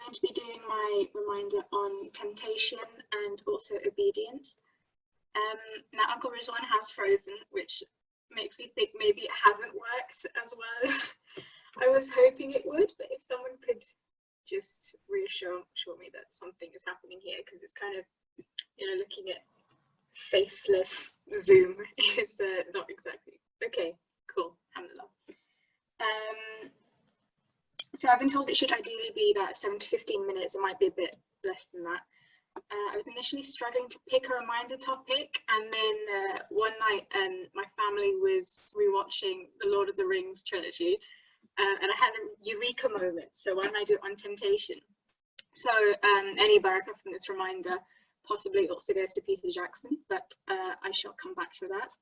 going to be doing my reminder on temptation and also obedience. Now Uncle Rizwan has frozen, which makes me think maybe it hasn't worked as well as I was hoping it would, but if someone could just reassure me that something is happening here, because it's kind of, looking at faceless Zoom is not exactly. Okay, cool, alhamdulillah. So I've been told it should ideally be about 7 to 15 minutes. It might be a bit less than that. I was initially struggling to pick a reminder topic, and then one night my family was rewatching the Lord of the Rings trilogy, and I had a eureka moment. So why don't I do it on temptation? So any barakah from this reminder possibly also goes to Peter Jackson, but I shall come back to that.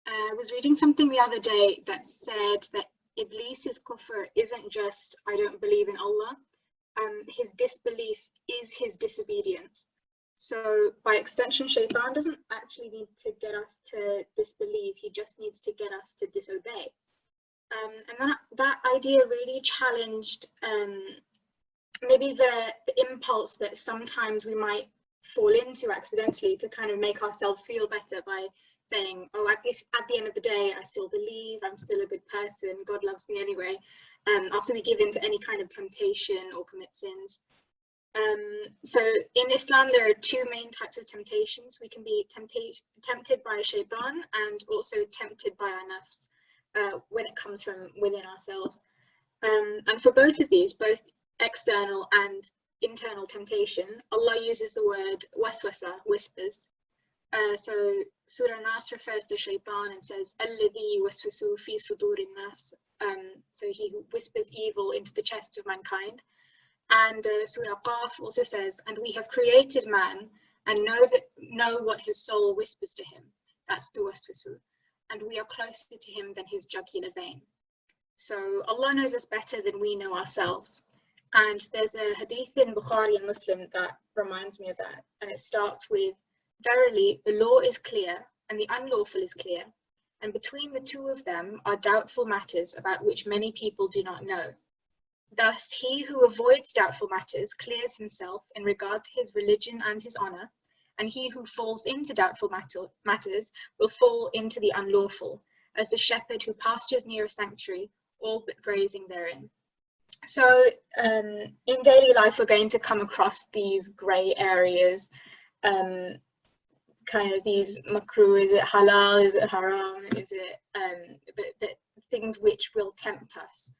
I was reading something the other day that said that Iblis's kufr isn't just I don't believe in Allah. His disbelief is his disobedience. So by extension, Shaitan doesn't actually need to get us to disbelieve, he just needs to get us to disobey. And that idea really challenged maybe the impulse that sometimes we might fall into accidentally to kind of make ourselves feel better by saying, oh, at the end of the day, I still believe, I'm still a good person, God loves me anyway. After we give in to any kind of temptation or commit sins. So in Islam, there are two main types of temptations. We can be tempted by shaitan and also tempted by our nafs when it comes from within ourselves. And for both of these, both external and internal temptation, Allah uses the word waswasa, whispers. So Surah Nas refers to shaitan and says, Alladhi waswasu fi sudurin nas. So he who whispers evil into the chests of mankind. And Surah Qaf also says, and we have created man and know what his soul whispers to him. That's duwaswasu. And we are closer to him than his jugular vein. So Allah knows us better than we know ourselves. And there's a hadith in Bukhari and Muslim that reminds me of that. And it starts with, verily, the law is clear and the unlawful is clear. And between the two of them are doubtful matters about which many people do not know. Thus, he who avoids doubtful matters clears himself in regard to his religion and his honor, and he who falls into doubtful matters will fall into the unlawful, as the shepherd who pastures near a sanctuary, all but grazing therein. So in daily life, we're going to come across these grey areas, kind of these makruh, is it halal, is it haram, is it but things which will tempt us,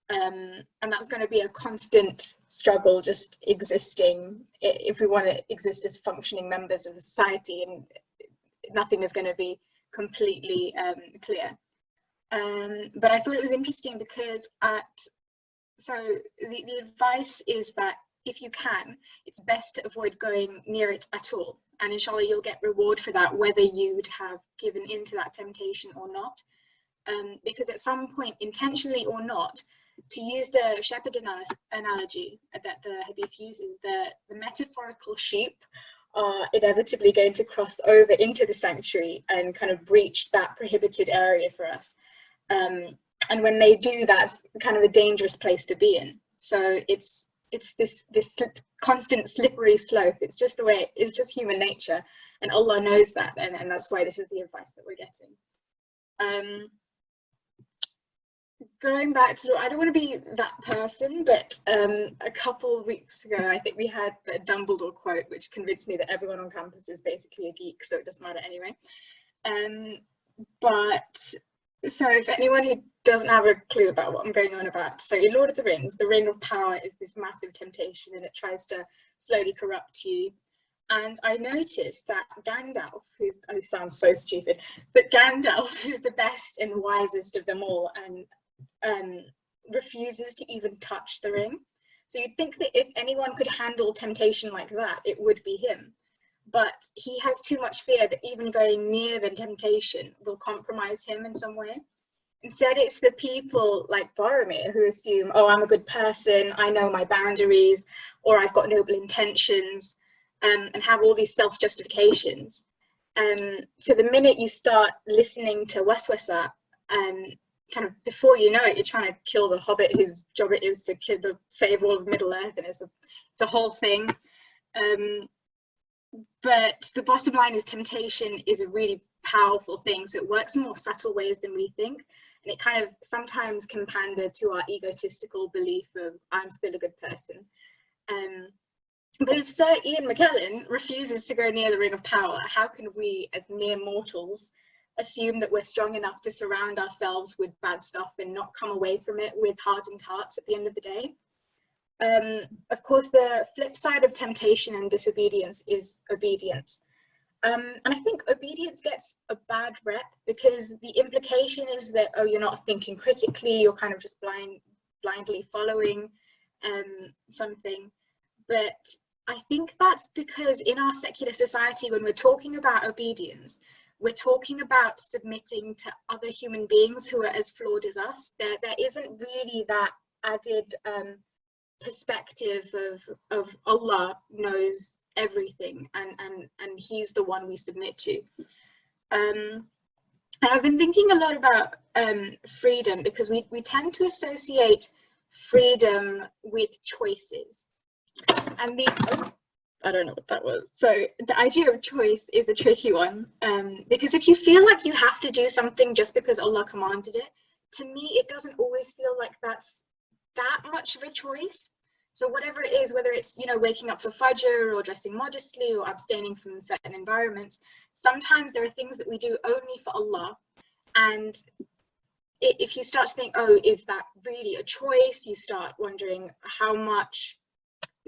and that's going to be a constant struggle, just existing if we want to exist as functioning members of a society, and nothing is going to be completely clear. But I thought it was interesting because the advice is that if you can, it's best to avoid going near it at all. And inshallah, you'll get reward for that, whether you would have given into that temptation or not. Because at some point, intentionally or not, to use the shepherd analogy that the hadith uses, the metaphorical sheep are inevitably going to cross over into the sanctuary and kind of breach that prohibited area for us. And when they do, that's kind of a dangerous place to be in. So it's this constant slippery slope. It's just the way, it's just human nature, and Allah knows that, and that's why this is the advice that we're getting. Going back to, I don't want to be that person, but a couple of weeks ago, I think we had the Dumbledore quote, which convinced me that everyone on campus is basically a geek, so it doesn't matter anyway. So if anyone who doesn't have a clue about what I'm going on about, so in Lord of the Rings, the Ring of Power is this massive temptation, and it tries to slowly corrupt you. And I noticed that Gandalf, it sounds so stupid, but Gandalf, who's the best and wisest of them all, and refuses to even touch the ring. So you'd think that if anyone could handle temptation like that, it would be him. But he has too much fear that even going near the temptation will compromise him in some way. Instead, it's the people like Boromir who assume, oh, I'm a good person, I know my boundaries, or I've got noble intentions, and have all these self-justifications. So the minute you start listening to waswasa, kind of before you know it, you're trying to kill the hobbit whose job it is to save all of Middle Earth, and it's a whole thing. But the bottom line is temptation is a really powerful thing. So it works in more subtle ways than we think. And it kind of sometimes can pander to our egotistical belief of I'm still a good person. But if Sir Ian McKellen refuses to go near the Ring of Power, how can we as mere mortals assume that we're strong enough to surround ourselves with bad stuff and not come away from it with hardened hearts at the end of the day? Of course, the flip side of temptation and disobedience is obedience. And I think obedience gets a bad rep because the implication is that, oh, you're not thinking critically, you're kind of just blindly following something. But I think that's because in our secular society, when we're talking about obedience, we're talking about submitting to other human beings who are as flawed as us. There isn't really that added perspective of Allah knows everything and he's the one we submit to. And I've been thinking a lot about freedom because we tend to associate freedom with choices. And I don't know what that was. So the idea of choice is a tricky one because if you feel like you have to do something just because Allah commanded it, to me it doesn't always feel like that's that much of a choice. So whatever it is, whether it's, you know, waking up for Fajr or dressing modestly or abstaining from certain environments, sometimes there are things that we do only for Allah. And if you start to think, oh, is that really a choice? You start wondering how much,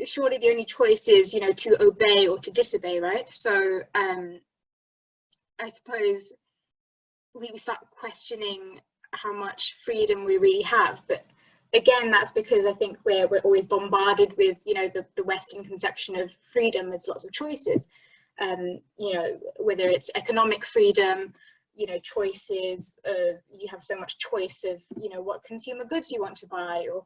surely the only choice is, you know, to obey or to disobey, right? So I suppose we start questioning how much freedom we really have. But again, that's because I think we're always bombarded with, you know, the Western conception of freedom as lots of choices. You know, whether it's economic freedom, you know, choices, you have so much choice of, you know, what consumer goods you want to buy, or,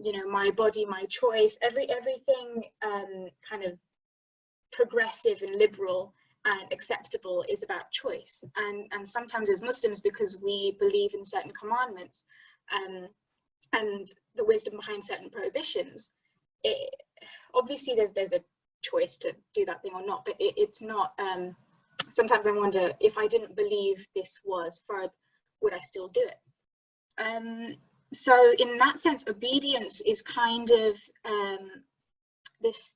you know, my body, my choice, everything kind of progressive and liberal and acceptable is about choice. And sometimes as Muslims, because we believe in certain commandments, and the wisdom behind certain prohibitions, obviously there's a choice to do that thing or not, but it's not, sometimes I wonder, if I didn't believe this was farad, would I still do it? So in that sense, obedience is kind of this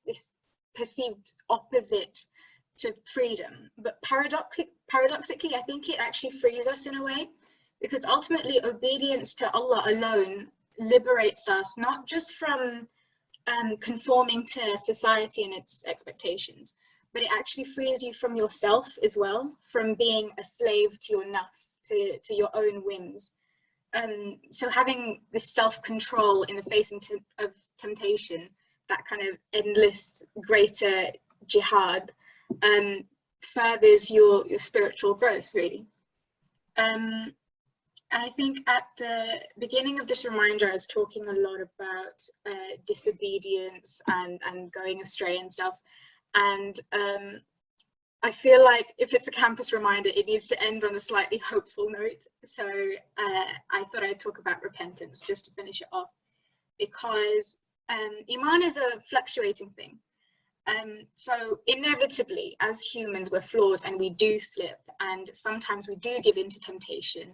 perceived opposite to freedom, but paradoxically I think it actually frees us in a way, because ultimately obedience to Allah alone liberates us not just from conforming to society and its expectations, but it actually frees you from yourself as well, from being a slave to your nafs, to your own whims. So having this self-control in the face of temptation, that kind of endless greater jihad, furthers your spiritual growth, really. And I think at the beginning of this reminder, I was talking a lot about disobedience and going astray and stuff. And I feel like if it's a campus reminder, it needs to end on a slightly hopeful note. So I thought I'd talk about repentance just to finish it off, because Iman is a fluctuating thing. So inevitably, as humans, we're flawed and we do slip, and sometimes we do give in to temptation.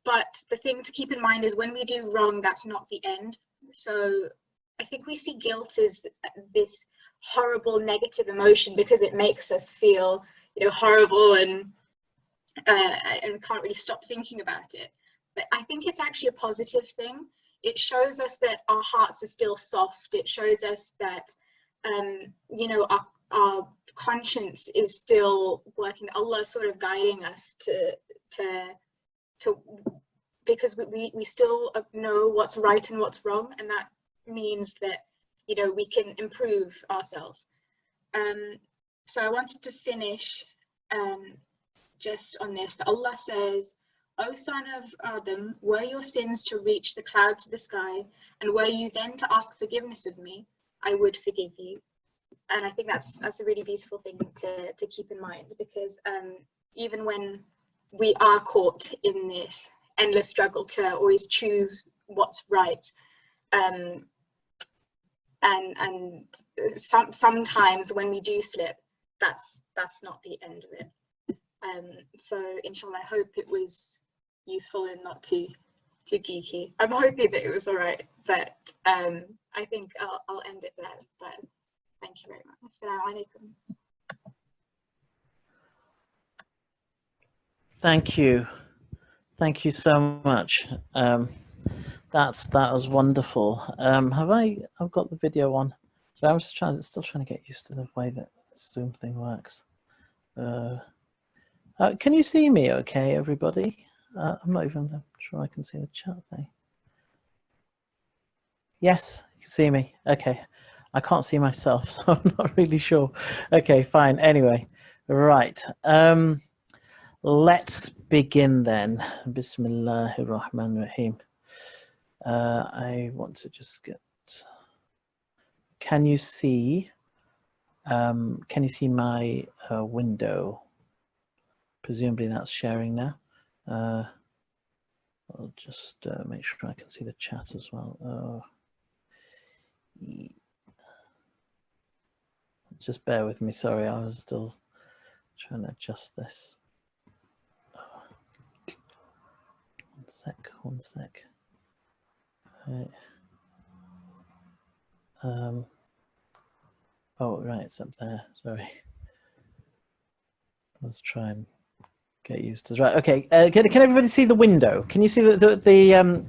But the thing to keep in mind is when we do wrong, that's not the end. So I think we see guilt as this horrible negative emotion because it makes us feel, you know, horrible and can't really stop thinking about it. But I think it's actually a positive thing. It shows us that our hearts are still soft. It shows us that, you know, our conscience is still working. Allah is sort of guiding us to because we still know what's right and what's wrong, and that means that, you know, we can improve ourselves. So I wanted to finish just on this, that Allah says, O son of Adam, were your sins to reach the clouds of the sky, and were you then to ask forgiveness of me, I would forgive you. And I think that's a really beautiful thing to keep in mind, because even when we are caught in this, endless struggle to always choose what's right. And sometimes when we do slip, that's not the end of it. So inshallah, I hope it was useful and not too geeky. I'm hoping that it was all right, but I think I'll end it there. But thank you very much. Assalamu alaikum. Thank you so much. That was wonderful. I've got the video on, so I'm just still trying to get used to the way that the Zoom thing works. Can you see me okay, everybody? I'm not even sure I can see the chat thing. Yes, you can see me. Okay. I can't see myself, so I'm not really sure. Okay, fine. Anyway, right. Let's begin then. Bismillahir Rahmanir Rahim. I want to just get. Can you see my window? Presumably that's sharing now. I'll just make sure I can see the chat as well. Just bear with me. Sorry, I was still trying to adjust this. One sec. Right. Oh, right, it's up there. Sorry. Let's try and get used to this. Right. Okay. Can everybody see the window? Can you see the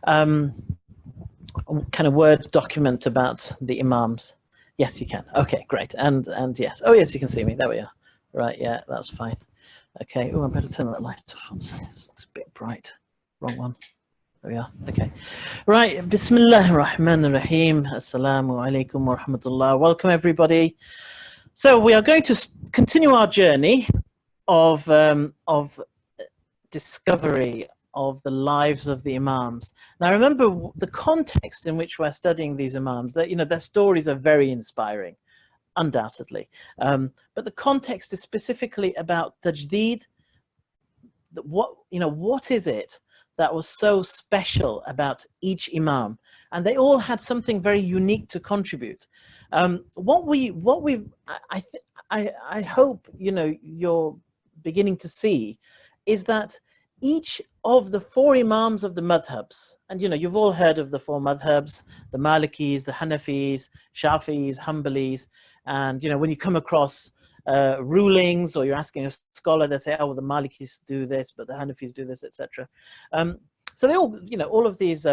kind of Word document about the Imams? Yes, you can. Okay, great. And yes. Oh, yes, you can see me. There we are. Right. Yeah, that's fine. Okay. Oh, I better turn that light off. It's a bit bright. Wrong one. There we are. Okay. Right. Bismillahir Rahmanir Rahim. Assalamu alaikum wa rahmatullah. Welcome, everybody. So we are going to continue our journey of discovery of the lives of the Imams. Now, remember the context in which we're studying these Imams. That their stories are very inspiring, undoubtedly. But the context is specifically about tajdeed. What is it that was so special about each Imam? And they all had something very unique to contribute. I hope you're beginning to see is that each of the four Imams of the madhabs, and you've all heard of the four madhabs, the Malikis, the Hanafis, Shafi'is, Hanbalis, and when you come across rulings, or you're asking a scholar, they say, oh, well, the Malikis do this, but the Hanafis do this, etc. So they all, all of these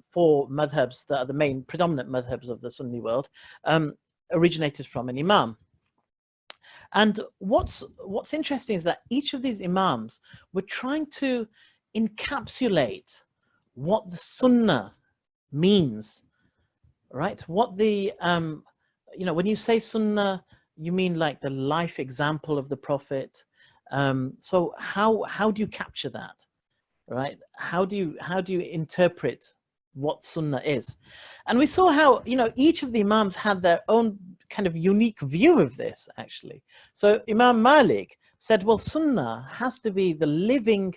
four madhabs that are the main predominant madhabs of the Sunni world originated from an Imam. And what's interesting is that each of these Imams were trying to encapsulate what the Sunnah means, right? What the, when you say Sunnah, you mean like the life example of the Prophet. So how do you capture that, right? How do you interpret what Sunnah is? And we saw how each of the Imams had their own kind of unique view of this, actually. So Imam Malik said, well, Sunnah has to be the living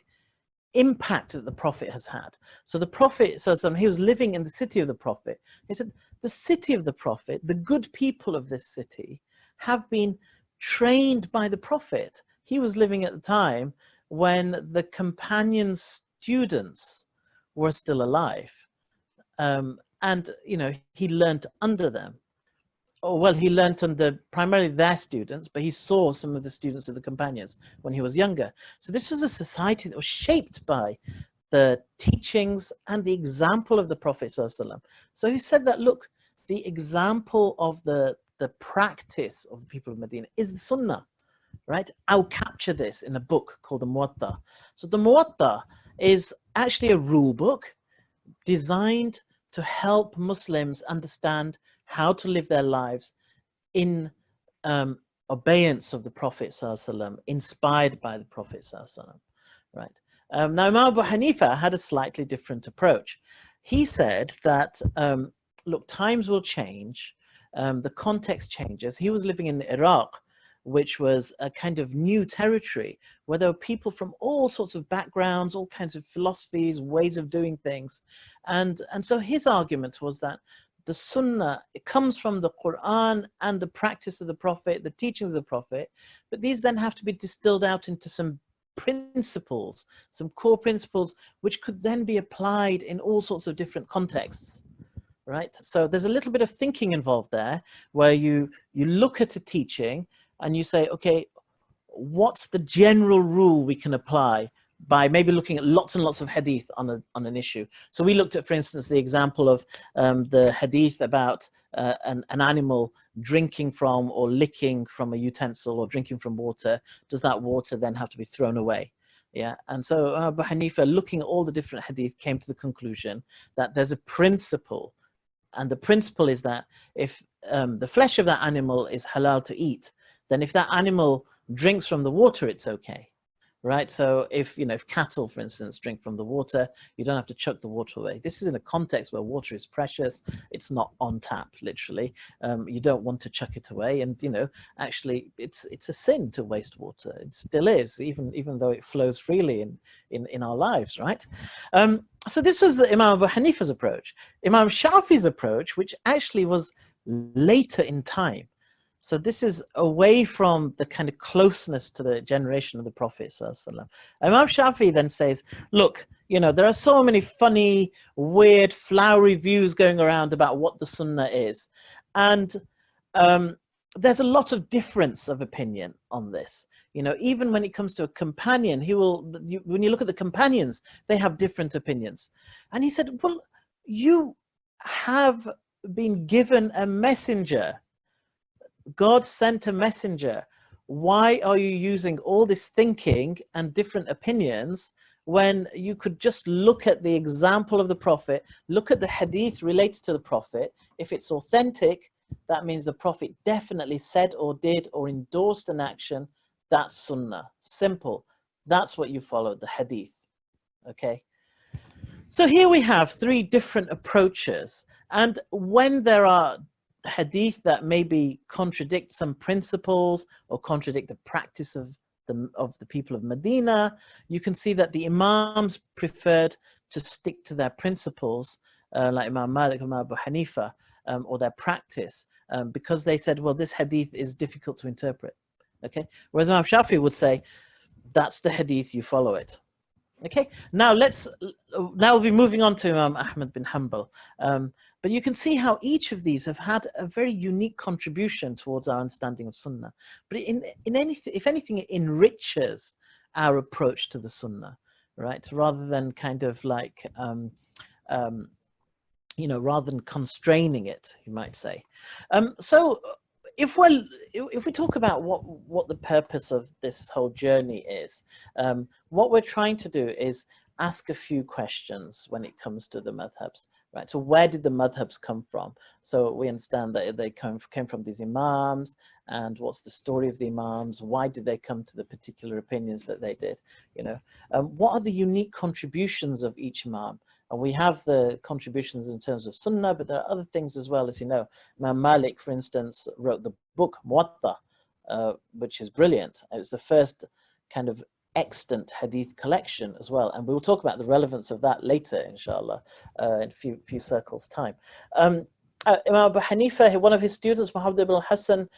impact that the Prophet has had. So the Prophet says, he was living in the city of the Prophet. He said, the city of the Prophet, the good people of this city have been trained by the Prophet. He was living at the time when the companion students were still alive. And he learned under them. Oh, well, he learned under primarily their students, but he saw some of the students of the companions when he was younger. So this was a society that was shaped by the teachings and the example of the Prophet ﷺ. So he said that, look, the example of the practice of the people of Medina is the Sunnah, right? I'll capture this in a book called the Muwatta. So the Muwatta is actually a rule book designed to help Muslims understand how to live their lives in obeyance of the Prophet ﷺ, inspired by the Prophet ﷺ, right? Now, Imam Abu Hanifa had a slightly different approach. He said that, look, times will change, the context changes. He was living in Iraq which was a kind of new territory where there were people from all sorts of backgrounds, all kinds of philosophies, ways of doing things. And so his argument was that the Sunnah, it comes from the Quran and the practice of the Prophet, the teachings of the Prophet, but these then have to be distilled out into some principles, some core principles, which could then be applied in all sorts of different contexts. Right, so there's a little bit of thinking involved there, where you look at a teaching and you say, okay, what's the general rule we can apply by maybe looking at lots and lots of hadith on an issue. So we looked at, for instance, the example of the hadith about an animal drinking from or licking from a utensil or drinking from water. Does that water then have to be thrown away? Yeah, and so Abu Hanifa, looking at all the different hadith, came to the conclusion that there's a principle. And the principle is that if the flesh of that animal is halal to eat, then if that animal drinks from the water, it's okay, right? So if cattle, for instance, drink from the water, you don't have to chuck the water away. This is in a context where water is precious. It's not on tap, literally. You don't want to chuck it away. And, actually, it's a sin to waste water. It still is, even though it flows freely in our lives, right? So this was the Imam Abu Hanifa's approach. Imam Shafi's approach, which actually was later in time. So this is away from the kind of closeness to the generation of the Prophet. Imam Shafi then says, look, there are so many funny, weird, flowery views going around about what the Sunnah is. And there's a lot of difference of opinion on this. Even when it comes to a companion, when you look at the companions, they have different opinions. And he said, well, you have been given a messenger. God sent a messenger. Why are you using all this thinking and different opinions when you could just look at the example of the Prophet, look at the hadith related to the Prophet? If it's authentic, that means the Prophet definitely said or did or endorsed an action. That's Sunnah. Simple. That's what you follow, the hadith. Okay? So here we have three different approaches. And when there are hadith that maybe contradict some principles or contradict the practice of the people of Medina, you can see that the Imams preferred to stick to their principles, like Imam Malik, Imam Abu Hanifa, or their practice, because they said, well, this hadith is difficult to interpret. Okay, whereas Imam Shafi would say, that's the hadith, you follow it. Okay, now we'll be moving on to Imam Ahmad bin Hanbal. But you can see how each of these have had a very unique contribution towards our understanding of Sunnah. But if anything, it enriches our approach to the Sunnah, right? Rather than kind of like, rather than constraining it, you might say. So if we talk about what the purpose of this whole journey is, what we're trying to do is ask a few questions when it comes to the madhabs, right? So where did the madhabs come from? So we understand that they came from these imams, and what's the story of the imams? Why did they come to the particular opinions that they did? What are the unique contributions of each imam? And we have the contributions in terms of Sunnah, but there are other things as well. As you know, Imam Malik, for instance, wrote the book Muwatta, which is brilliant. It was the first kind of extant hadith collection as well, and we will talk about the relevance of that later, inshallah, in a few circles time. Imam Abu Hanifa, one of his students, Muhammad ibn Hassan,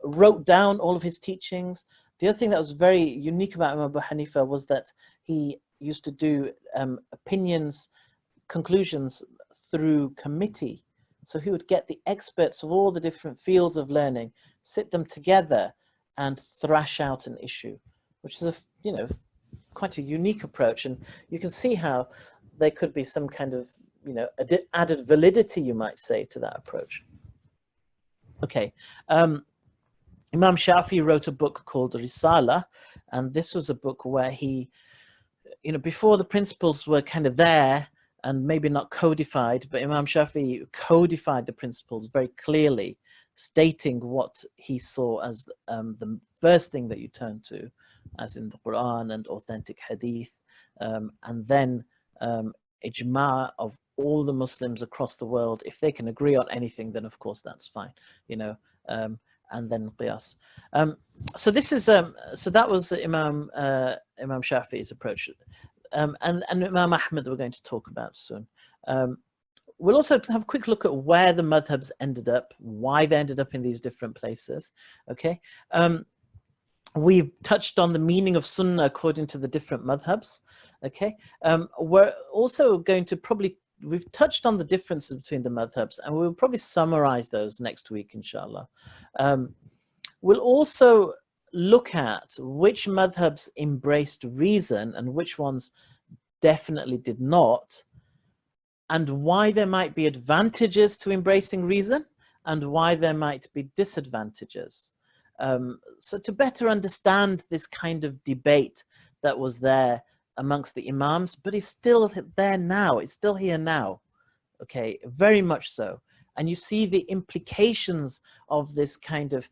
wrote down all of his teachings. The other thing that was very unique about Imam Abu Hanifa was that he used to do conclusions through committee. So he would get the experts of all the different fields of learning, sit them together and thrash out an issue, which is quite a unique approach. And you can see how there could be some kind of added validity, you might say, to that approach. Okay. Imam Shafi wrote a book called Risala, and this was a book where he, before the principles were kind of there and maybe not codified, but Imam Shafi codified the principles very clearly, stating what he saw as the first thing that you turn to, as in the Quran and authentic hadith, and then ijma of all the Muslims across the world. If they can agree on anything, then of course that's fine, and then qiyas. So this is so that was Imam Shafi'i's approach, and Imam Ahmad we're going to talk about soon. We'll also have a quick look at where the madhabs ended up, why they ended up in these different places. Okay, we've touched on the meaning of Sunnah according to the different madhabs. Okay, we're also going to we've touched on the differences between the madhabs, and we'll probably summarize those next week, inshallah. We'll also look at which madhabs embraced reason and which ones definitely did not, and why there might be advantages to embracing reason and why there might be disadvantages. So to better understand this kind of debate that was there amongst the Imams, but it's still there now, it's still here now, okay, very much so. And you see the implications of this kind of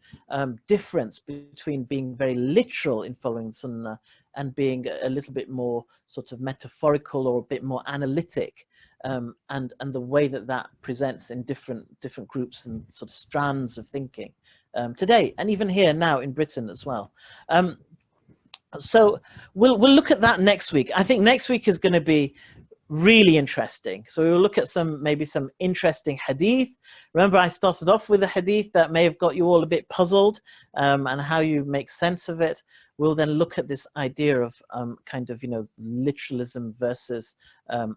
difference between being very literal in following Sunnah and being a little bit more sort of metaphorical or a bit more analytic, and the way that that presents in different groups and sort of strands of thinking today, and even here now in Britain as well. So we'll look at that next week. I think next week is going to be really interesting. So we will look at maybe some interesting hadith. Remember, I started off with a hadith that may have got you all a bit puzzled, and how you make sense of it. We'll then look at this idea of kind of, literalism versus a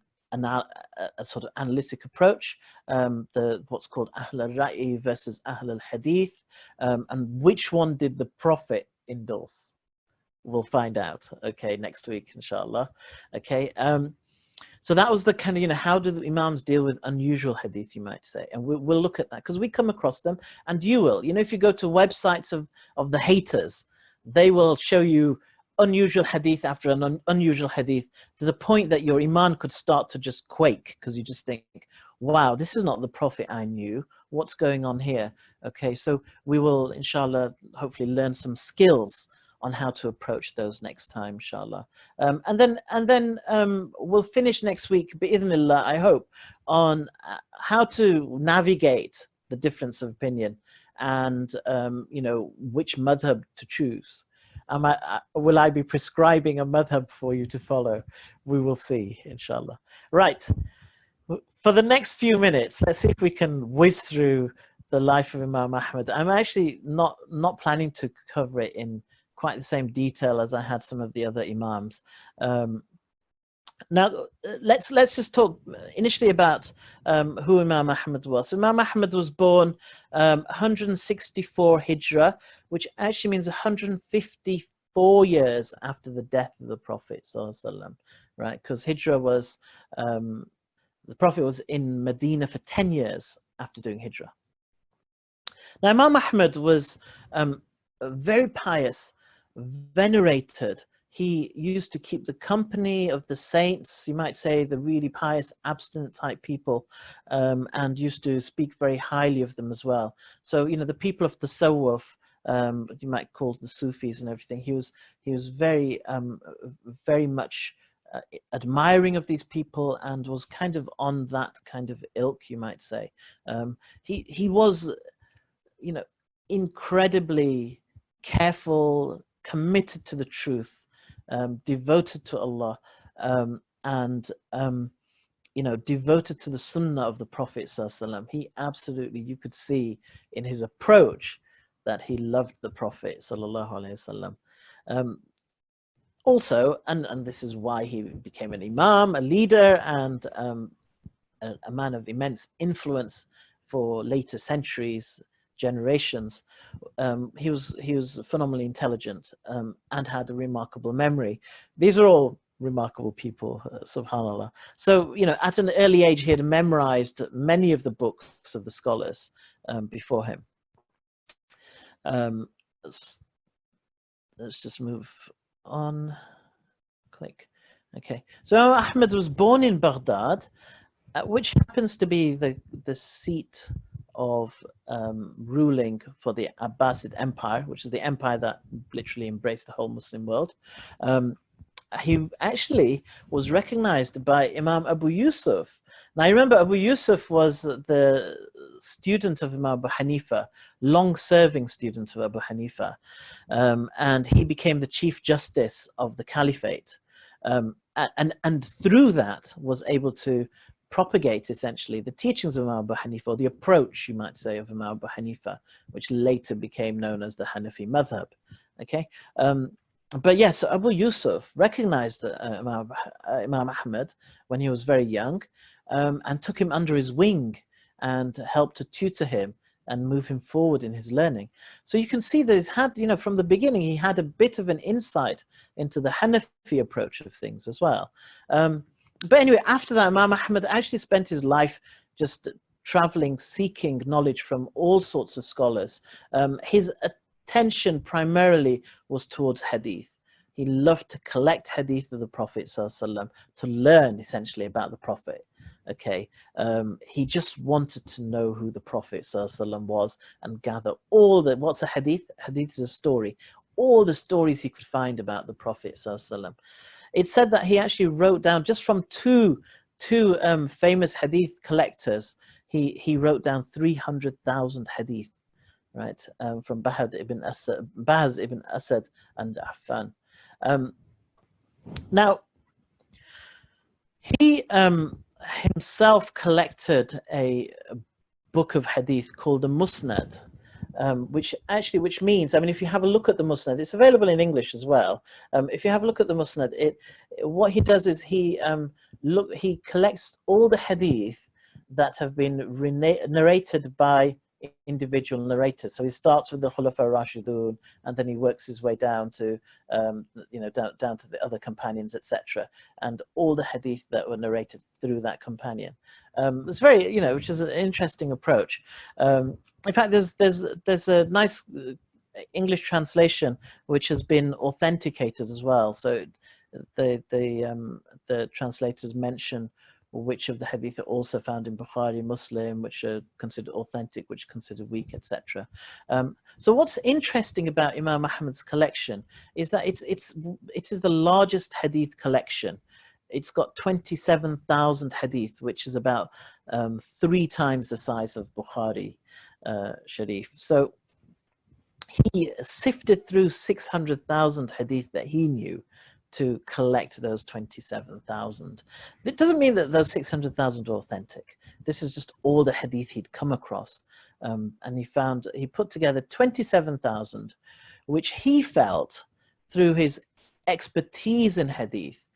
sort of analytic approach, what's called Ahl al-Ra'i versus Ahl al-Hadith, and which one did the Prophet endorse? We'll find out, okay, next week, inshallah. Okay, so that was the kind of, how do the Imams deal with unusual hadith, you might say, and we'll look at that because we come across them, and you will. If you go to websites of the haters, they will show you unusual hadith after an unusual hadith to the point that your iman could start to just quake, because you just think, wow, this is not the Prophet I knew. What's going on here? Okay, so we will, inshallah, hopefully learn some skills on how to approach those next time, inshallah. And then we'll finish next week, bi'idhnillah, I hope, on how to navigate the difference of opinion and, which madhab to choose. Will I be prescribing a madhab for you to follow? We will see, inshallah. Right, for the next few minutes, let's see if we can whiz through the life of Imam Ahmad. I'm actually not planning to cover it in quite the same detail as I had some of the other Imams. Now, let's just talk initially about who Imam Ahmad was. So Imam Ahmad was born 164 Hijrah, which actually means 154 years after the death of the Prophet ﷺ, right? Because Hijrah was, the Prophet was in Medina for 10 years after doing Hijrah. Now, Imam Ahmad was very pious, venerated. He used to keep the company of the saints, you might say, the really pious, abstinent type people, and used to speak very highly of them as well. So, the people of the Tasawwuf, you might call the Sufis and everything, he was very, very much admiring of these people, and was kind of on that kind of ilk, you might say. He was, incredibly careful, committed to the truth, devoted to Allah, and devoted to the Sunnah of the Prophet ﷺ. He absolutely, you could see in his approach that he loved the Prophet ﷺ. Also, and this is why he became an Imam, a leader, and a man of immense influence for later centuries, generations. He was phenomenally intelligent, and had a remarkable memory. These are all remarkable people, subhanallah. So, at an early age, he had memorized many of the books of the scholars before him. Let's just move on. Click. Okay. So Ahmad was born in Baghdad, which happens to be the seat of ruling for the Abbasid Empire, which is the empire that literally embraced the whole Muslim world. He actually was recognized by Imam Abu Yusuf. Now, I remember Abu Yusuf was the student of Imam Abu Hanifa, long-serving student of Abu Hanifa, and he became the Chief Justice of the Caliphate, and through that was able to propagate essentially the teachings of Imam Abu Hanifa, or the approach, you might say, of Imam Abu Hanifa, which later became known as the Hanafi madhab. Okay, but yes, so Abu Yusuf recognized Imam Ahmad when he was very young, and took him under his wing and helped to tutor him and move him forward in his learning. So you can see that he's had, you know, from the beginning, he had a bit of an insight into the Hanafi approach of things as well. But anyway, after that, Imam Ahmad actually spent his life just traveling, seeking knowledge from all sorts of scholars. His attention primarily was towards hadith. He loved to collect hadith of the Prophet ﷺ, to learn essentially about the Prophet. Okay, he just wanted to know who the Prophet ﷺ was and gather all the, what's a hadith? Hadith is a story. All the stories he could find about the Prophet ﷺ. It's said that he actually wrote down, just from two famous hadith collectors, he wrote down 300,000 hadith, right, from Bahaz ibn Asad and Affan. Now, he himself collected a book of hadith called the Musnad, which means, I mean, if you have a look at the Musnad, it's available in English as well. If you have a look at the Musnad, what he does is he collects all the hadith that have been narrated by individual narrators. So he starts with the Khulafa Rashidun, and then he works his way down to down to the other companions, etc., and all the hadith that were narrated through that companion. It's very, which is an interesting approach. In fact, there's a nice English translation which has been authenticated as well. So the translators mention which of the hadith are also found in Bukhari, Muslim, which are considered authentic, which are considered weak, etc. So what's interesting about Imam Ahmad's collection is that it is the largest hadith collection. It's got 27,000 hadith, which is about 3 times the size of Bukhari Sharif. So he sifted through 600,000 hadith that he knew to collect those 27,000. It doesn't mean that those 600,000 are authentic. This is just all the hadith he'd come across. And he put together 27,000, which he felt, through his expertise in hadith,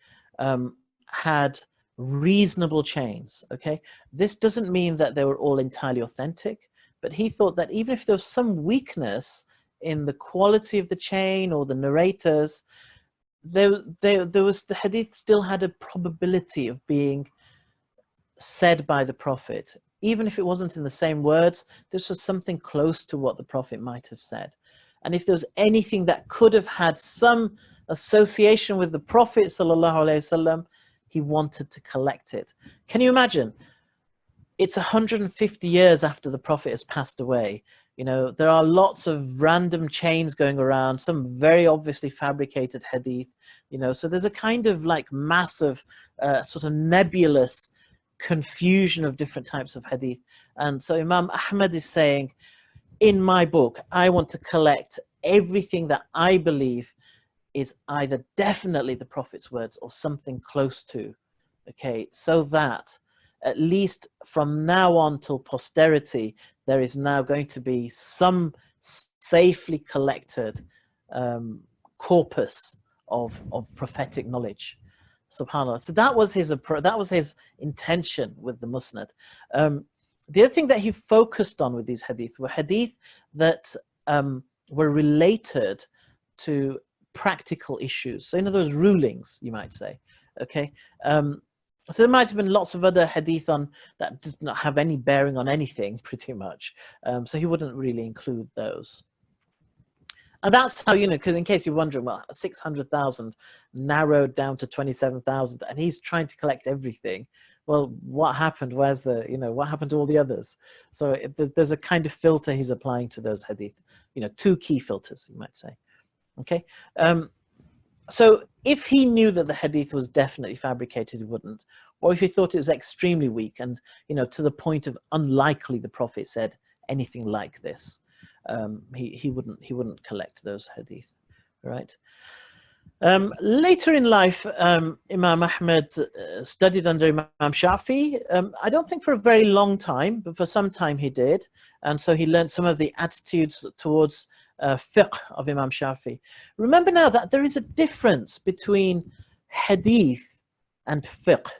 had reasonable chains. Okay, this doesn't mean that they were all entirely authentic, but he thought that even if there was some weakness in the quality of the chain or the narrators, the hadith still had a probability of being said by the Prophet. Even if it wasn't in the same words, this was something close to what the Prophet might have said. And if there was anything that could have had some association with the Prophet ﷺ, he wanted to collect it. Can you imagine? It's 150 years after the Prophet has passed away. There are lots of random chains going around, some very obviously fabricated hadith, so there's a kind of like massive sort of nebulous confusion of different types of hadith. And so Imam Ahmad is saying, in my book, I want to collect everything that I believe is either definitely the Prophet's words or something close to, okay, so that at least from now on till posterity, there is now going to be some safely collected corpus of prophetic knowledge. SubhanAllah. So that was his intention with the Musnad. The other thing that he focused on with these hadith were hadith that were related to practical issues. So in other words, rulings, you might say. Okay. So there might have been lots of other hadith on that did not have any bearing on anything, pretty much. So he wouldn't really include those. And that's how, because in case you're wondering, well, 600,000 narrowed down to 27,000, and he's trying to collect everything. Well, what happened? Where's what happened to all the others? So there's a kind of filter he's applying to those hadith. 2 key filters, you might say. Okay. So if he knew that the hadith was definitely fabricated, he wouldn't. Or if he thought it was extremely weak and, you know, to the point of unlikely the Prophet said anything like this, he wouldn't collect those hadith, right? Later in life, Imam Ahmad studied under Imam Shafi. I don't think for a very long time, but for some time he did. And so he learned some of the attitudes towards fiqh of Imam Shafi. Remember now that there is a difference between hadith and fiqh.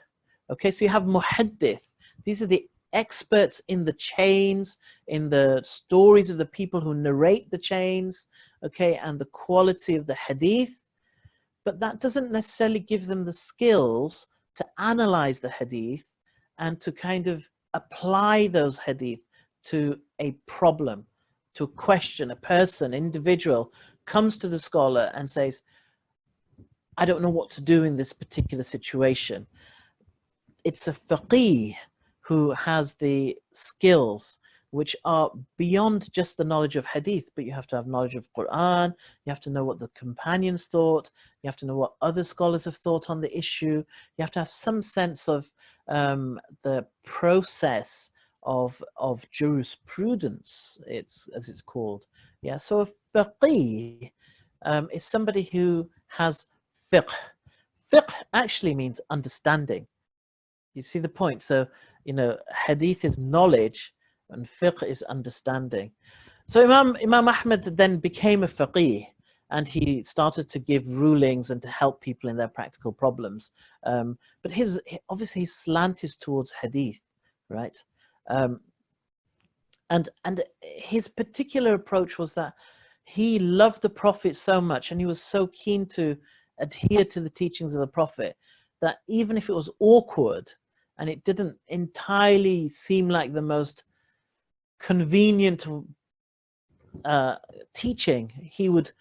Okay, so you have muhaddith. These are the experts in the chains, in the stories of the people who narrate the chains, okay, and the quality of the hadith. But that doesn't necessarily give them the skills to analyze the hadith and to kind of apply those hadith to a problem, to a question. A person, individual, comes to the scholar and says, I don't know what to do in this particular situation. It's a faqih who has the skills which are beyond just the knowledge of hadith, but you have to have knowledge of Quran, you have to know what the companions thought, you have to know what other scholars have thought on the issue, you have to have some sense of the process of jurisprudence, as it's called. Yeah, so a faqih is somebody who has fiqh. Fiqh actually means understanding. You see the point? So, you know, hadith is knowledge and fiqh is understanding. So Imam Ahmad then became a faqih, and he started to give rulings and to help people in their practical problems. But obviously his slant is towards hadith, right? And his particular approach was that he loved the Prophet so much, and he was so keen to adhere to the teachings of the Prophet, that even if it was awkward and it didn't entirely seem like the most convenient teaching, he would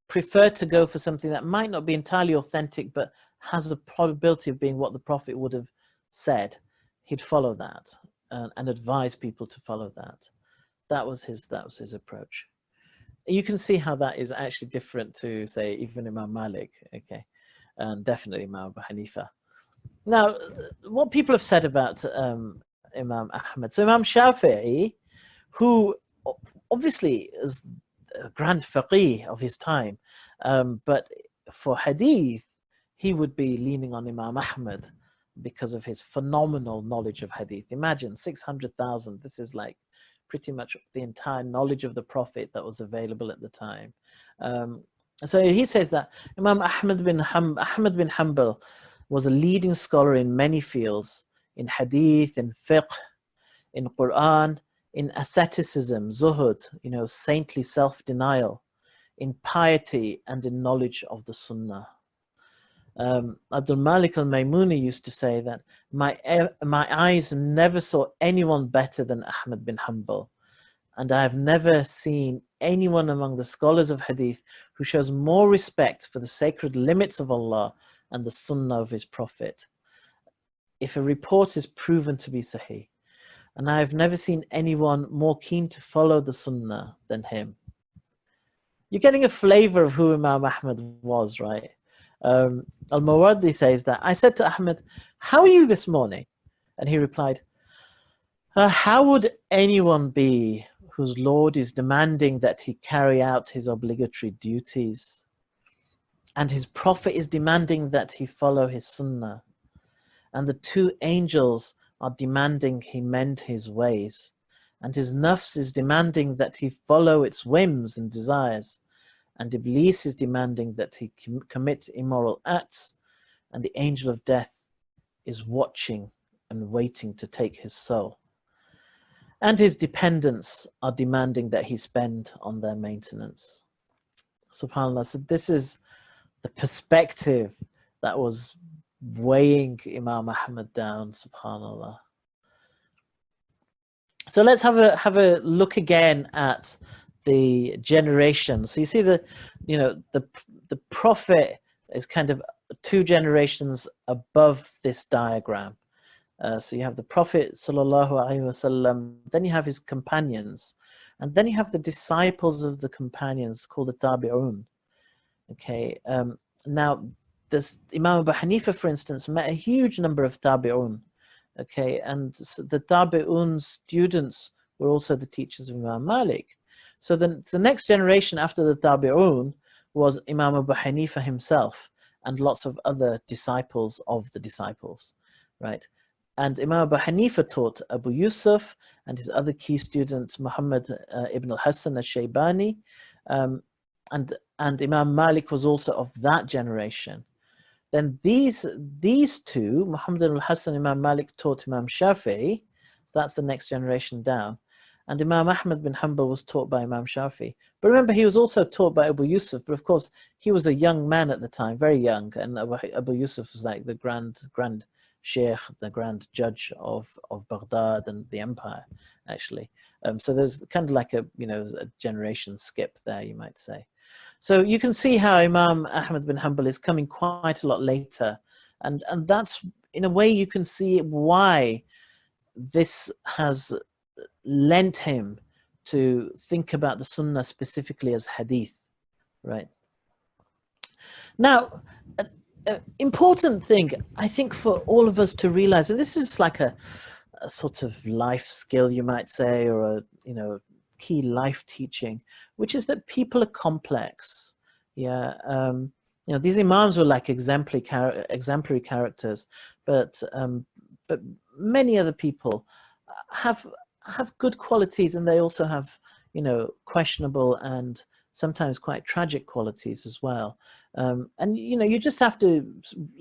prefer to go for something that might not be entirely authentic but has a probability of being what the Prophet would have said. He'd follow that and advise people to follow that. That was his approach. You can see how that is actually different to, say, even Imam Malik, okay, and definitely Imam Abu Hanifa. Now, what people have said about Imam Ahmad. So Imam Shafi'i, who obviously is a grand faqih of his time, but for hadith, he would be leaning on Imam Ahmad because of his phenomenal knowledge of hadith. Imagine 600,000. This is like pretty much the entire knowledge of the Prophet that was available at the time. So he says that Imam Ahmad bin Hanbal was a leading scholar in many fields, in hadith, in fiqh, in Quran, in asceticism, zuhud, you know, saintly self-denial, in piety, and in knowledge of the Sunnah. Abdul Malik al-Maimuni used to say that my eyes never saw anyone better than Ahmad bin Hanbal, and I have never seen anyone among the scholars of hadith who shows more respect for the sacred limits of Allah and the Sunnah of his Prophet, if a report is proven to be sahih. And I have never seen anyone more keen to follow the Sunnah than him. You're getting a flavor of who Imam Ahmad was, right? Al-Mawardi says that, I said to Ahmad, how are you this morning? And he replied, how would anyone be whose Lord is demanding that he carry out his obligatory duties, and his Prophet is demanding that he follow his Sunnah, and the two angels are demanding he mend his ways, and his nafs is demanding that he follow its whims and desires, and Iblis is demanding that he commit immoral acts, and the angel of death is watching and waiting to take his soul, and his dependents are demanding that he spend on their maintenance. SubhanAllah. So this is the perspective that was weighing Imam Ahmad down, SubhanAllah. So let's have a look again at the generations. So you see the Prophet is kind of 2 generations above this diagram. So you have the Prophet sallallahu alaihi wasallam, then you have his companions, and then you have the disciples of the companions called the tabi'un. Okay, Now, this Imam Abu Hanifa, for instance, met a huge number of tabi'un, okay, and the tabi'un students were also the teachers of Imam Malik. So the next generation after the tabi'un was Imam Abu Hanifa himself and lots of other disciples of the disciples, right? And Imam Abu Hanifa taught Abu Yusuf and his other key students, Muhammad ibn al-Hassan al-Shaybani, and Imam Malik was also of that generation. Then these two, Muhammad al-Hassan, Imam Malik, taught Imam Shafi'i, so that's the next generation down. And Imam Ahmad bin Hanbal was taught by Imam Shafi'i. But remember, he was also taught by Abu Yusuf, but of course, he was a young man at the time, very young, and Abu Yusuf was like the grand sheikh, the grand judge of Baghdad and the empire, actually. So there's kind of like a generation skip there, you might say. So you can see how Imam Ahmad bin Hanbal is coming quite a lot later, and that's, in a way, you can see why this has lent him to think about the Sunnah specifically as hadith, right? Now, an important thing, I think, for all of us to realize, and this is like a sort of life skill, you might say, or a key life teaching, which is that people are complex. Yeah, these imams were like exemplary characters, but many other people have good qualities, and they also have questionable and sometimes quite tragic qualities as well. And you just have to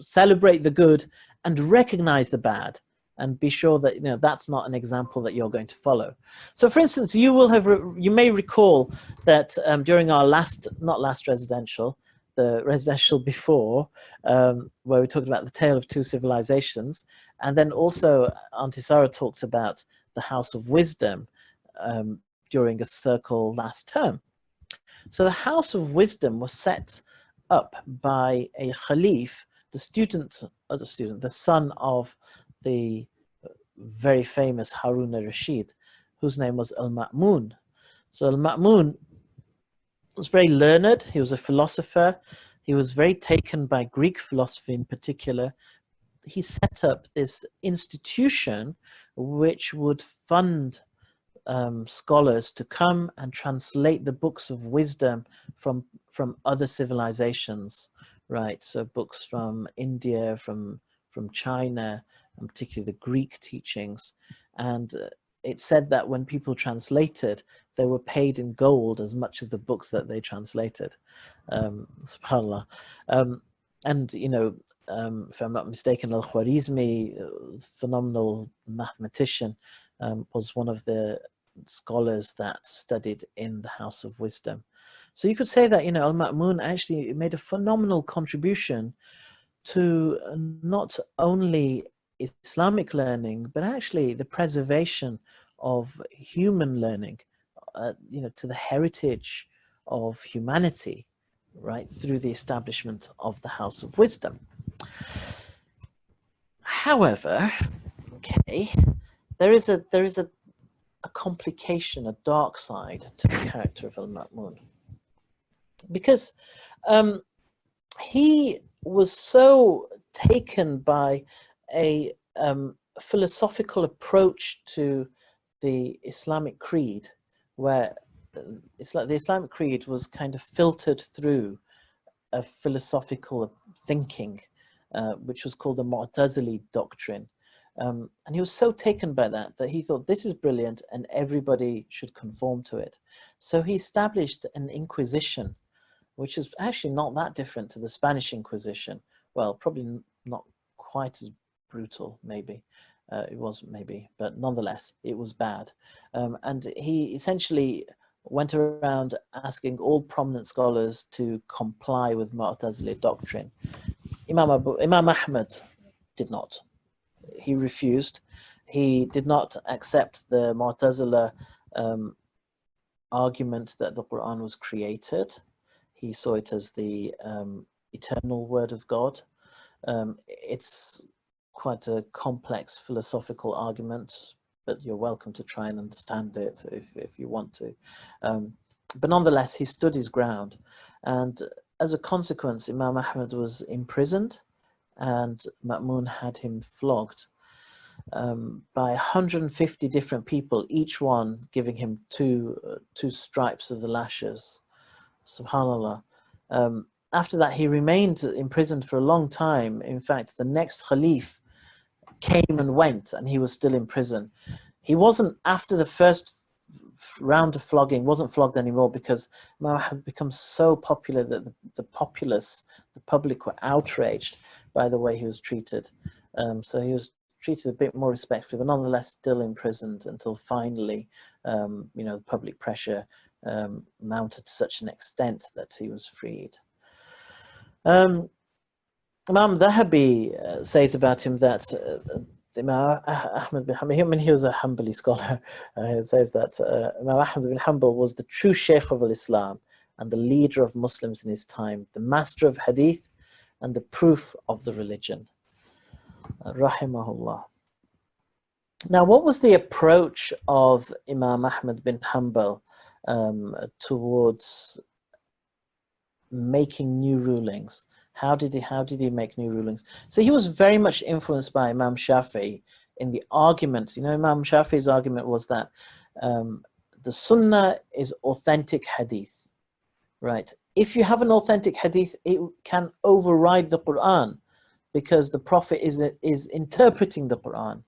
celebrate the good and recognize the bad, and be sure that that's not an example that you're going to follow. So, for instance, you may recall that during our the residential before, where we talked about the tale of two civilizations, and then also Auntie Sarah talked about the House of Wisdom during a circle last term. So the House of Wisdom was set up by a Khalif, the son of the very famous Harun al-Rashid, whose name was al-Ma'mun. So al-Ma'mun was very learned. He was a philosopher. He was very taken by Greek philosophy in particular. He set up this institution which would fund scholars to come and translate the books of wisdom from other civilizations, right? So books from India, from China, and particularly the Greek teachings. And it said that when people translated, they were paid in gold as much as the books that they translated. SubhanAllah. And if I'm not mistaken, Al-Khwarizmi, phenomenal mathematician, was one of the scholars that studied in the House of Wisdom. So you could say that Al-Ma'mun actually made a phenomenal contribution to not only Islamic learning, but actually the preservation of human learning, to the heritage of humanity, right, through the establishment of the House of Wisdom. However, okay, there is a complication, a dark side to the character of Al-Ma'mun, because he was so taken by a philosophical approach to the Islamic creed, where the Islamic creed was kind of filtered through a philosophical thinking, which was called the Mu'tazili doctrine. And he was so taken by that he thought, this is brilliant and everybody should conform to it. So he established an Inquisition, which is actually not that different to the Spanish Inquisition. Well, probably not quite as brutal, maybe. It was maybe, but nonetheless, it was bad. And he essentially went around asking all prominent scholars to comply with Mu'tazili doctrine. Imam Ahmad did not. He refused. He did not accept the Mu'tazila argument that the Quran was created. He saw it as the eternal word of God. It's quite a complex philosophical argument, but you're welcome to try and understand it if you want to. But nonetheless, he stood his ground. And as a consequence, Imam Ahmad was imprisoned, and Ma'mun had him flogged by 150 different people, each one giving him two stripes of the lashes. Subhanallah. After that, he remained imprisoned for a long time. In fact, the next Khalif came and went, and he was still in prison. He wasn't, after the first round of flogging, wasn't flogged anymore, because Imam had become so popular that the populace, the public, were outraged by the way he was treated. So he was treated a bit more respectfully, but nonetheless still imprisoned until finally, the public pressure mounted to such an extent that he was freed. Imam Dhahabi says about him that Imam Ahmad bin Hanbal, he was a Hanbali scholar, he says that Imam Ahmad bin Hanbal was the true Sheikh of Islam and the leader of Muslims in his time, the master of hadith and the proof of the religion. Rahimahullah. Now, what was the approach of Imam Ahmad bin Hanbal towards making new rulings? How did he make new rulings? So he was very much influenced by Imam Shafi'i in the arguments. Imam Shafi'i's argument was that the Sunnah is authentic hadith, right? If you have an authentic hadith, it can override the Quran, because the Prophet is interpreting the Quran.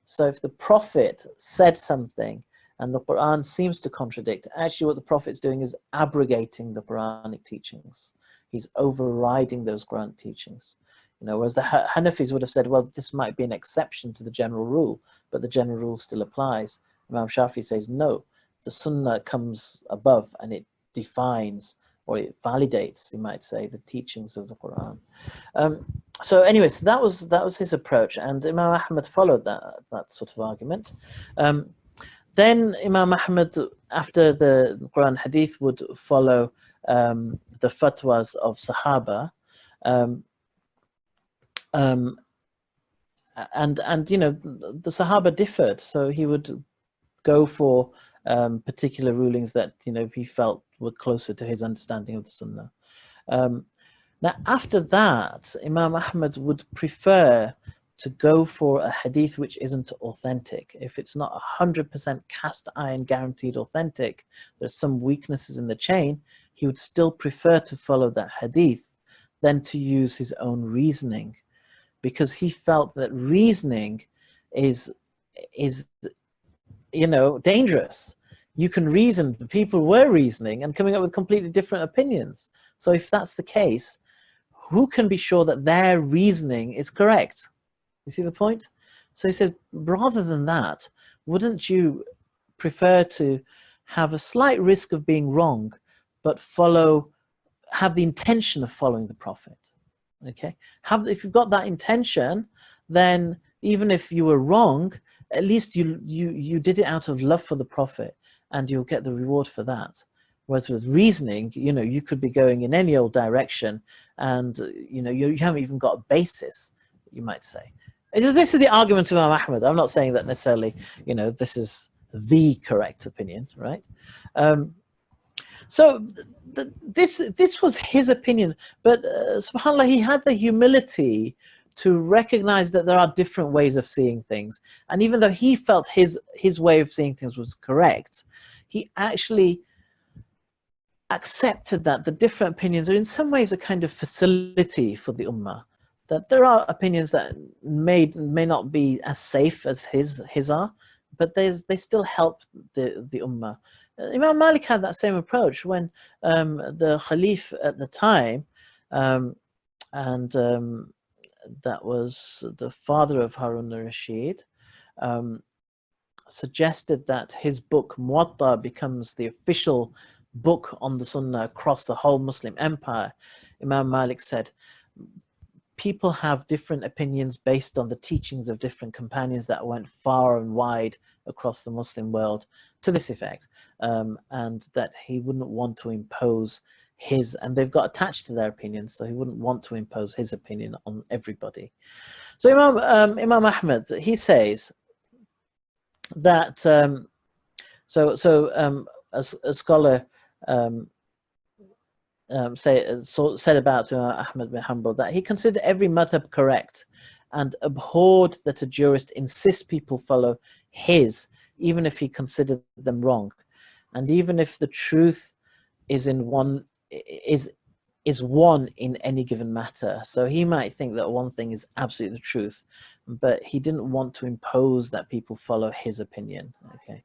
So if the Prophet said something and the Quran seems to contradict, actually what the Prophet's doing is abrogating the Quranic teachings. He's overriding those Quranic teachings. Whereas the Hanafis would have said, well, this might be an exception to the general rule, but the general rule still applies. Imam Shafi'i says, no, the Sunnah comes above and it defines, or it validates, you might say, the teachings of the Quran. So anyways, that was his approach, and Imam Ahmad followed that sort of argument. Then Imam Ahmad, after the Quran Hadith, would follow the fatwas of Sahaba, and the Sahaba differed, so he would go for particular rulings that he felt were closer to his understanding of the Sunnah. Now, after that, Imam Ahmad would prefer to go for a hadith which isn't authentic. If it's not 100% cast iron guaranteed authentic, there's some weaknesses in the chain, he would still prefer to follow that hadith than to use his own reasoning, because he felt that reasoning is dangerous. You can reason, people were reasoning and coming up with completely different opinions. So if that's the case, who can be sure that their reasoning is correct? You see the point? So he says, rather than that, wouldn't you prefer to have a slight risk of being wrong, but have the intention of following the Prophet? Okay? If you've got that intention, then even if you were wrong, at least you did it out of love for the Prophet, and you'll get the reward for that. Whereas with reasoning, you could be going in any old direction, and you haven't even got a basis, you might say. This is the argument of Imam Ahmad. I'm not saying that necessarily, this is the correct opinion, right? So this was his opinion, but subhanAllah, he had the humility to recognize that there are different ways of seeing things. And even though he felt his way of seeing things was correct, he actually accepted that the different opinions are in some ways a kind of facility for the ummah, that there are opinions that may not be as safe as his are, but they still help the ummah. Imam Malik had that same approach when the Khalif at the time, and that was the father of Harun al-Rashid, suggested that his book Muwatta becomes the official book on the Sunnah across the whole Muslim empire. Imam Malik said, people have different opinions based on the teachings of different companions that went far and wide across the Muslim world, to this effect, and that he wouldn't want to impose his, and they've got attached to their opinions, so he wouldn't want to impose his opinion on everybody. So Imam Ahmad, he says that a scholar said about Ahmad bin Hanbal that he considered every madhab correct and abhorred that a jurist insists people follow his, even if he considered them wrong, and even if the truth is one in any given matter. So he might think that one thing is absolutely the truth, but he didn't want to impose that people follow his opinion. Okay,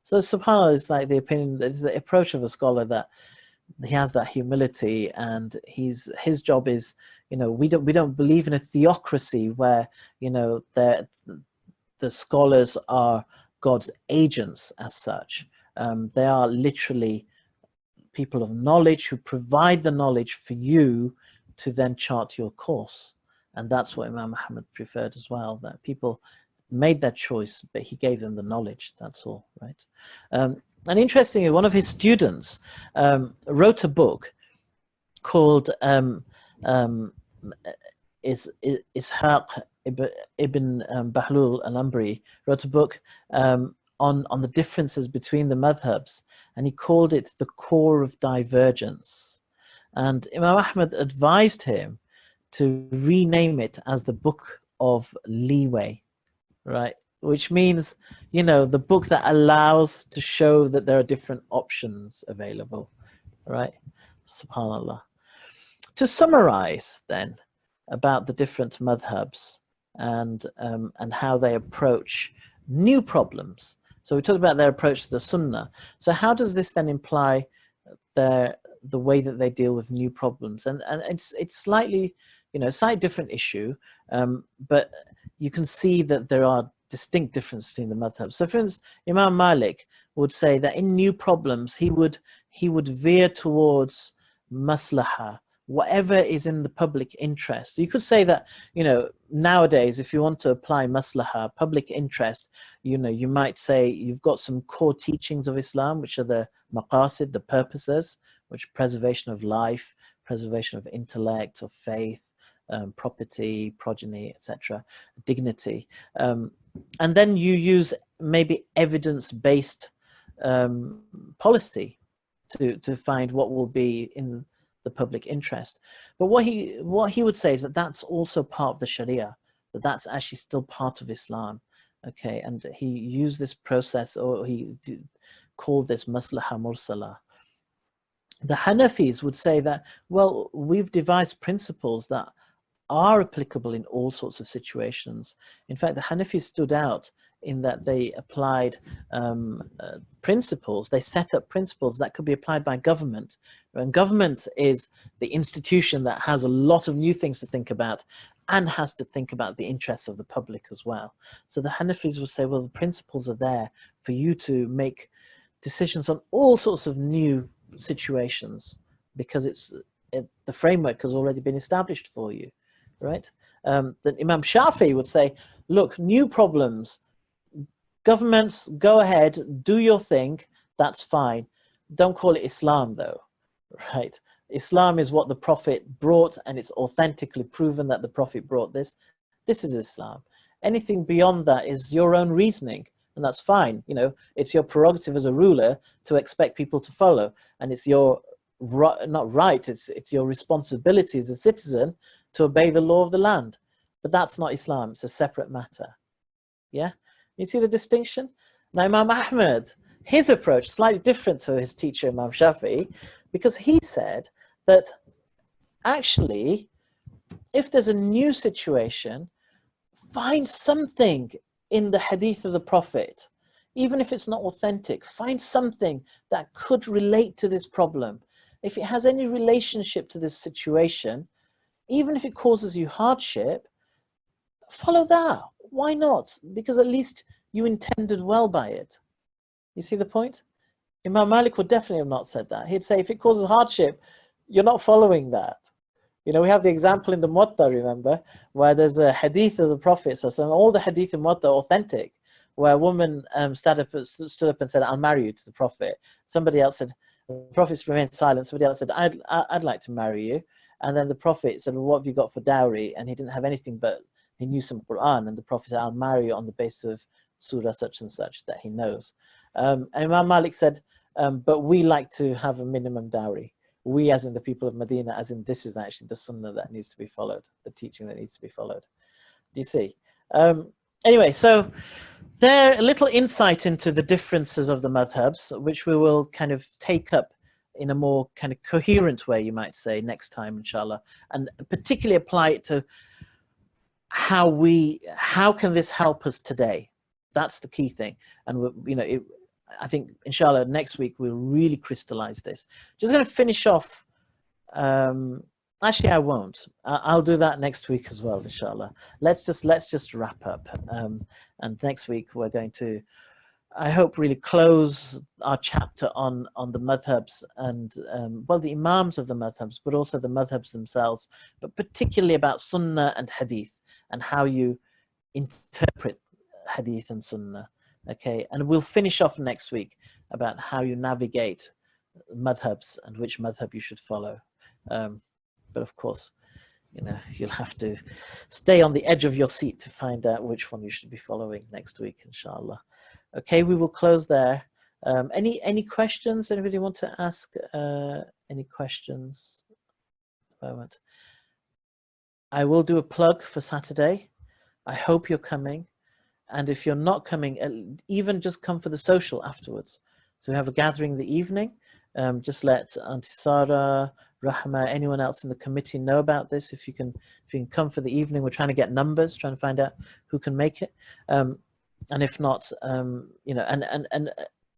so subhanAllah is like the opinion, it's the approach of a scholar that he has that humility, and his job is, we don't believe in a theocracy where the scholars are God's agents as such. They are literally people of knowledge who provide the knowledge for you to then chart your course. And that's what Imam Ahmad preferred as well, that people made that choice, but he gave them the knowledge. That's all, right? And interestingly, one of his students wrote a book called Ishaq ibn Bahlul al-Ambari, wrote a book on the differences between the madhabs, and he called it The Core of Divergence. And Imam Ahmad advised him to rename it as the Book of Leeway, right? Which means, the book that allows to show that there are different options available, right? SubhanAllah. To summarize then about the different madhabs and how they approach new problems. So we talked about their approach to the Sunnah. So how does this then imply the way that they deal with new problems? And it's slightly, slightly different issue, but you can see that there are distinct differences between the madhabs. So for instance, Imam Malik would say that in new problems he would veer towards maslahah, whatever is in the public interest. You could say that, nowadays, if you want to apply maslahah, public interest, you might say you've got some core teachings of Islam, which are the maqasid, the purposes, which preservation of life, preservation of intellect, of faith, property, progeny, etc., dignity. And then you use maybe evidence-based policy to find what will be in the public interest. But what he would say is that that's also part of the Sharia, that's actually still part of Islam. Okay, and he used this process, or he called this maslaha mursala. The Hanafis would say that, well, we've devised principles that are applicable in all sorts of situations. In fact, the Hanafis stood out in that they applied principles, they set up principles that could be applied by government. And government is the institution that has a lot of new things to think about and has to think about the interests of the public as well. So the Hanafis will say, well, the principles are there for you to make decisions on all sorts of new situations because the framework has already been established for you, right? Then Imam Shafi'i would say, look, new problems, governments, go ahead, do your thing, that's fine. Don't call it Islam though, right? Islam is what the Prophet brought, and it's authentically proven that the Prophet brought this. This is Islam. Anything beyond that is your own reasoning, and that's fine. It's your prerogative as a ruler to expect people to follow, and it's your not right, it's your responsibility as a citizen to obey the law of the land. But that's not Islam, it's a separate matter. Yeah? You see the distinction? Now Imam Ahmad, his approach slightly different to his teacher Imam Shafi'i, because he said that actually, if there's a new situation, find something in the hadith of the Prophet, even if it's not authentic, find something that could relate to this problem. If it has any relationship to this situation, even if it causes you hardship, follow that. Why not? Because at least you intended well by it. You see the point? Imam Malik would definitely have not said that. He'd say, if it causes hardship, you're not following that. We have the example in the Muwatta, remember, where there's a hadith of the Prophet, so all the hadith in Muwatta are authentic, where a woman stood up and said, I'll marry you to the Prophet. Somebody else said, the Prophet remained silent. Somebody else said, I'd like to marry you. And then the Prophet said, well, what have you got for dowry? And he didn't have anything, but he knew some Quran. And the Prophet said, I'll marry you on the basis of surah such and such that he knows. And Imam Malik said, but we like to have a minimum dowry. We, as in the people of Medina, as in this is actually the sunnah that needs to be followed, the teaching that needs to be followed. Do you see? Anyway, so there a little insight into the differences of the madhabs, which we will kind of take up in a more kind of coherent way, you might say, next time, inshallah, and particularly apply it to how can this help us today? That's the key thing. And I think, inshallah, next week we'll really crystallize this. Just going to finish off. Actually, I won't. I'll do that next week as well, inshallah. Let's just wrap up. And next week we're going to, I hope, really close our chapter on the madhabs and well, the imams of the madhabs, but also the madhabs themselves, but particularly about sunnah and hadith and how you interpret hadith and sunnah. Okay, and we'll finish off next week about how you navigate madhabs and which madhab you should follow. But of course, you'll have to stay on the edge of your seat to find out which one you should be following next week, inshallah. Okay, we will close there. Any questions? Anybody want to ask any questions at the moment? I will do a plug for Saturday. I hope you're coming. And if you're not coming, even just come for the social afterwards. So we have a gathering in the evening. Just let Auntie Sarah, Rahma, anyone else in the committee know about this. If you can come for the evening, we're trying to get numbers, trying to find out who can make it. And if not, and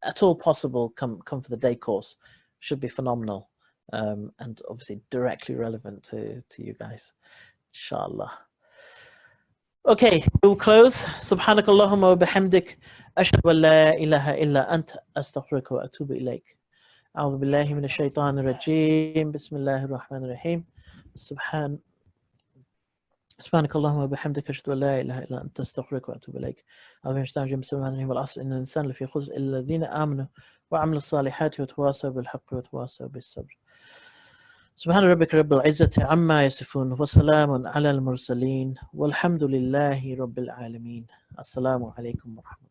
at all possible, come for the day course. Should be phenomenal, and obviously directly relevant to you guys, inshallah. Okay, we'll close. Subhanakallahumma wa bihamdik, ashhadu an la ilaha illa anta, astaghfiruka wa atubu ilayk. A'udhu billahi minash shaitanir rajeem. Bismillahir rahmanir rahim. Subhanakallahumma wa bihamdika, ashhadu an la ilaha illa anta, astaghfiruka wa atubu ilayk. A'udhu billahi minash shaitanir rajeem. Wal 'asr, innal insana lafi khusr illa alladhina amanu wa 'amilus salihati wa tawasaw bil haqqi wa tawasaw bis sabr. Subhana rabbika rabbil izzati amma yasifun wa salamun ala al mursaleen walhamdulillahi rabbil alameen. Assalamu alaikum wa rahmatullahi.